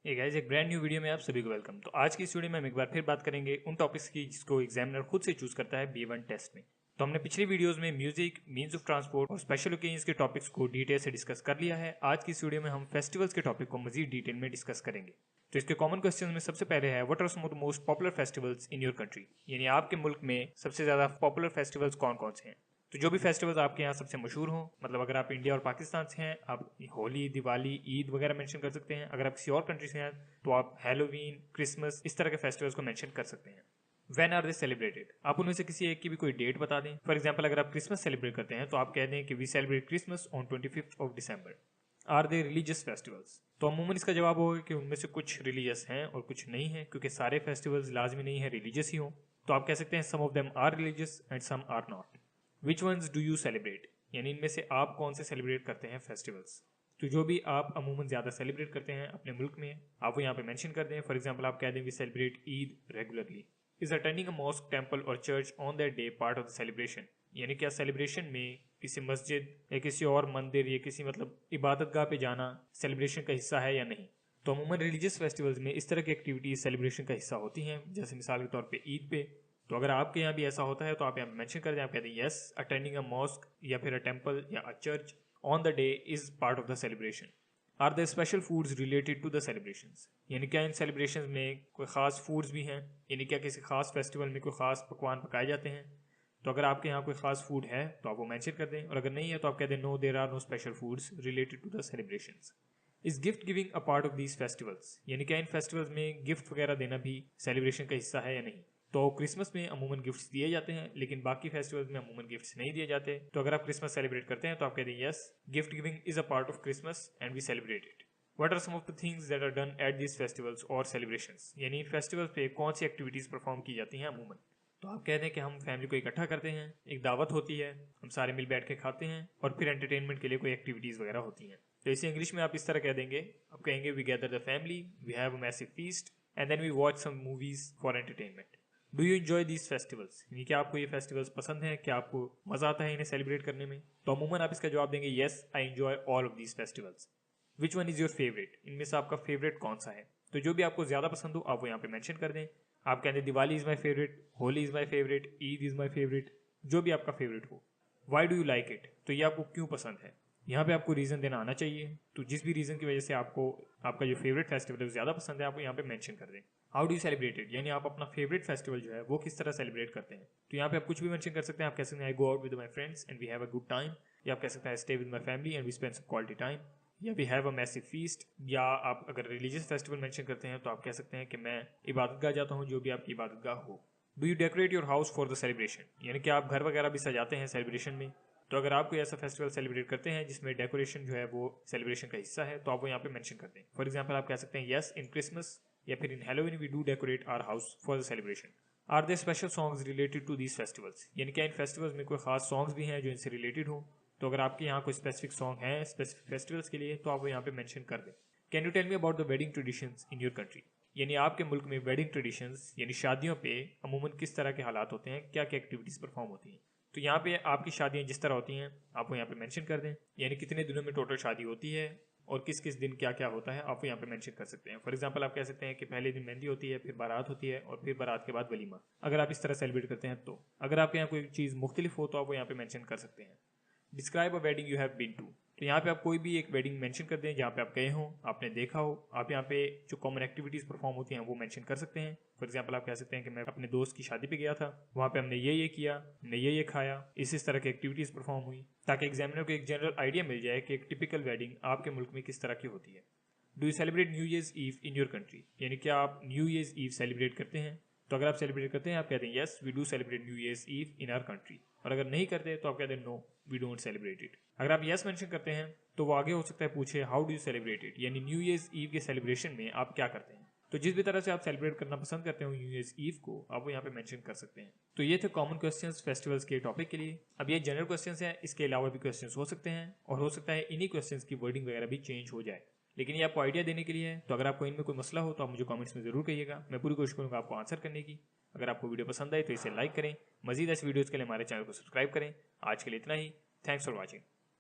Guys, एक brand new video में आप सभी को वेलकम। तो आज की इस वीडियो में हम एक बार फिर बात करेंगे उन टॉपिक्स की जिसको एग्जामिनर खुद से चूज करता है B1 टेस्ट में। तो हमने पिछली वीडियोस में म्यूजिक, मींस ऑफ ट्रांसपोर्ट और स्पेशल ओकेजन्स के टॉपिक्स को डिटेल से डिस्कस कर लिया है। आज की इस वीडियो में हम फेस्टिवल्स के टॉपिक को मजीद डिटेल में डिस्कस करेंगे। तो इसके कॉमन क्वेश्चन में सबसे पहले है, what are some of the most popular festivals in your country, यानी आपके मुल्क में सबसे ज्यादा पॉपुलर फेस्टिवल्स कौन कौन से हैं। तो जो भी फेस्टिवल्स आपके यहाँ सबसे मशहूर हों, मतलब अगर आप इंडिया और पाकिस्तान से हैं आप होली, दिवाली, ईद वगैरह मेंशन कर सकते हैं। अगर आप किसी और कंट्री से हैं तो आप हैलोवीन, क्रिसमस, इस तरह के फेस्टिवल्स को मेंशन कर सकते हैं। व्हेन आर दे सेलिब्रेटेड, आप उनमें से किसी एक की भी कोई डेट बता दें। फॉर एग्जाम्पल, अगर आप क्रिसमस सेलिब्रेट करते हैं तो आप कह दें कि we celebrate Christmas on 25th of December। Are they religious festivals, तो अमूमन इसका जवाब होगा कि उनमें से कुछ रिलीजियस हैं और कुछ नहीं है, क्योंकि सारे फेस्टिवल्स लाजमी नहीं है रिलीजियस ही हों। तो आप कह सकते हैं some of them are religious and some are not. Which ones do you celebrate, यानी इनमें से आप कौन से सेलिब्रेट करते हैं फेस्टिवल्स। तो जो भी आप अमूमन ज़्यादा सेलिब्रेट करते हैं अपने मुल्क में, आप वो यहाँ पे मेंशन कर दें। फॉर एग्जांपल, आप कह दें we celebrate Eid regularly. Is attending a mosque, temple और church on that day part of the celebration, यानी क्या सेलिब्रेशन में किसी मस्जिद या किसी और मंदिर या किसी मतलब इबादतगाह पे जाना सेलिब्रेशन का हिस्सा है या नहीं। तो अमूमन रिलीजियस फेस्टिवल्स में इस तरह की एक्टिविटीज सेलिब्रेशन का हिस्सा होती हैं, जैसे मिसाल के तौर पे ईद पे। तो अगर आपके यहाँ भी ऐसा होता है तो आप यहाँ मेंशन कर दें, आप कहते हैं यस, अटेंडिंग अ मॉस्क या फिर अ टेम्पल या a church on the day is part of the celebration. Are the special foods related to the celebrations, यानी क्या इन सेलिब्रेशंस में कोई खास फूड्स भी हैं, यानी क्या किसी खास फेस्टिवल में कोई खास पकवान पकाए जाते हैं। तो अगर आपके यहाँ कोई खास फूड है तो आप वो मेंशन कर दें, और अगर नहीं है तो आप कह दें no, there are no special foods related to the celebrations. Is gift giving a part of these festivals, यानी क्या इन फेस्टिवल्स में गिफ्ट वगैरह देना भी सेलिब्रेशन का हिस्सा है या नहीं। तो क्रिसमस में अमूमन गिफ्ट्स दिए जाते हैं, लेकिन बाकी फेस्टिवल्स में अमूमन गिफ्ट्स नहीं दिए जाते। तो अगर आप क्रिसमस सेलिब्रेट करते हैं तो आप कहते हैं yes, gift giving is a part of Christmas and we celebrate it. What are some of the things that are done at this festivals और सेलिब्रेशंस, यानी फेस्टिवल्स पे कौन सी एक्टिविटीज परफॉर्म की जाती हैं अमूमन। तो आप कहते हैं कि हम फैमिली को इकट्ठा करते हैं, एक दावत होती है, हम सारे मिल बैठ के खाते हैं और फिर एंटरटेनमेंट के लिए कोई एक्टिविटीज वगैरह होती हैं। तो इसे इंग्लिश में आप इस तरह कह देंगे, आप कहेंगे we gather the family, we have a massive feast and then we watch some movies for entertainment. Do you enjoy these festivals, यानी क्या आपको ये फेस्टिवल्स पसंद है, क्या आपको मजा आता है इन्हें सेलिब्रेट करने में। तो अमूमन आप इसका जवाब देंगे yes, I enjoy all of these festivals. Which one is your favourite, इनमें से आपका फेवरेट कौन सा है। तो जो भी आपको ज्यादा पसंद हो आप वो यहाँ पे मेंशन कर दें। आप कहते हैं Diwali is my favourite, Holi is my favourite, Eid is my favourite, जो भी आपका फेवरेट हो। Why do you like it, तो ये आपको क्यों पसंद है। यहाँ पे आपको रीजन देना आना चाहिए। तो जिस भी रीजन की वजह से आपको आपका जो फेवरेट फेस्टिवल है ज्यादा पसंद है, आप यहाँ पे मेंशन कर दें। How do you celebrate it, यानी आप अपना फेवरेट फेस्टिवल जो है वो किस तरह सेलिब्रेट करते हैं। तो यहाँ पे आप कुछ भी मेंशन कर सकते हैं। आप कह सकते हैं I go out with my friends and we have a good time, या आप कह सकते हैं stay with my family and we spend some quality time, या we have a massive feast. या आप अगर रिलीजियस फेस्टिवल मेंशन करते हैं तो आप कह सकते हैं कि मैं इबादतगाह जाता हूँ, जो भी आपकी इबादतगाह हो। Do you decorate your house for the celebration, यानी कि आप घर वगैरह भी सजाते हैं सेलिब्रेशन में। तो अगर आप कोई ऐसा फेस्टिवल सेलिब्रेट करते हैं जिसमें डेकोरेशन जो है वो सेलिब्रेशन का हिस्सा है तो आप वो यहाँ पे मेंशन कर दें। फॉर एग्जांपल, आप कह सकते हैं यस, इन क्रिसमस या फिर in Halloween we do decorate our house for the celebration. Are they special songs related to these festivals, यानी क्या इन फेस्टिवल्स में कोई खास सॉन्ग्स भी हैं जो इनसे रिलेटेड हो। तो अगर आपके यहाँ कोई स्पेसिफिक सॉन्ग है स्पेसिफिक फेस्टिवल्स के लिए तो आप वो यहाँ पे मेंशन कर दें। Can you tell me about the wedding traditions in your country, यानी आपके मुल्क में वेडिंग ट्रेडिशंस यानी शादियों पे अमूमन किस तरह के हालात होते हैं, क्या क्या एक्टिविटीज परफॉर्म होती हैं। तो यहाँ पे आपकी शादियाँ जिस तरह होती हैं आप वो यहाँ पे मेंशन कर दें, यानी कितने दिनों में टोटल शादी होती है और किस किस दिन क्या क्या होता है आप वो यहाँ पे मेंशन कर सकते हैं। फॉर एग्जांपल, आप कह सकते हैं कि पहले दिन मेहंदी होती है, फिर बारात होती है और फिर बारात के बाद वलीमा। अगर आप इस तरह सेलिब्रेट करते हैं तो अगर आपके यहाँ कोई चीज़ मुख्तलिफ हो तो आप वो यहाँ पे मेंशन कर सकते हैं। Describe a wedding you have been to, तो यहाँ पे आप कोई भी एक वेडिंग मेंशन कर दें जहाँ पे आप गए हों, आपने देखा हो। आप यहाँ पे जो कॉमन एक्टिविटीज परफॉर्म होती हैं वो मेंशन कर सकते हैं। फॉर एग्जांपल, आप कह सकते हैं कि मैं अपने दोस्त की शादी पे गया था, वहाँ पे हमने ये किया, हमने ये खाया, इस तरह की एक्टिविटीज परफॉर्म हुई, ताकि एग्जामिनर को एक जनरल आइडिया मिल जाए कि एक टिपिकल वेडिंग आपके मुल्क में किस तरह की होती है। Do you celebrate New Year's Eve in your country, यानी क्या आप न्यू ईयर्स ईव सेलिब्रेट करते हैं। तो अगर आप सेलिब्रेट करते हैं आप कहते हैं yes, we do celebrate New Year's Eve in our country, और अगर नहीं करते तो आप कहते हैं no, we don't celebrate it. अगर आप यस मेंशन करते हैं तो वो आगे हो सकता है पूछे how do you celebrate it, यानी न्यू ईयर्स ईव के सेलिब्रेशन में आप क्या करते हैं। तो जिस भी तरह से आप सेलिब्रेट करना पसंद करते हो न्यू ईयर्स ईव को, आप वो यहाँ पे मेंशन कर सकते हैं। तो ये थे कॉमन क्वेश्चंस फेस्टिवल्स के टॉपिक के लिए। अब ये जनरल क्वेश्चंस हैं, इसके अलावा भी क्वेश्चंस हो सकते हैं और हो सकता है इन्हीं क्वेश्चंस की वर्डिंग वगैरह भी चेंज हो जाए, लेकिन ये आपको आइडिया देने के लिए है। तो अगर आपको इनमें कोई मसला हो तो आप मुझे कमेंट्स में जरूर कहिएगा, मैं पूरी कोशिश करूँगा आपको आंसर करने की। अगर आपको वीडियो पसंद आए तो इसे लाइक करें, मजीद ऐसे वीडियोज़ के लिए हमारे चैनल को सब्सक्राइब करें। आज के लिए इतना ही, थैंक्स फॉर वॉचिंग।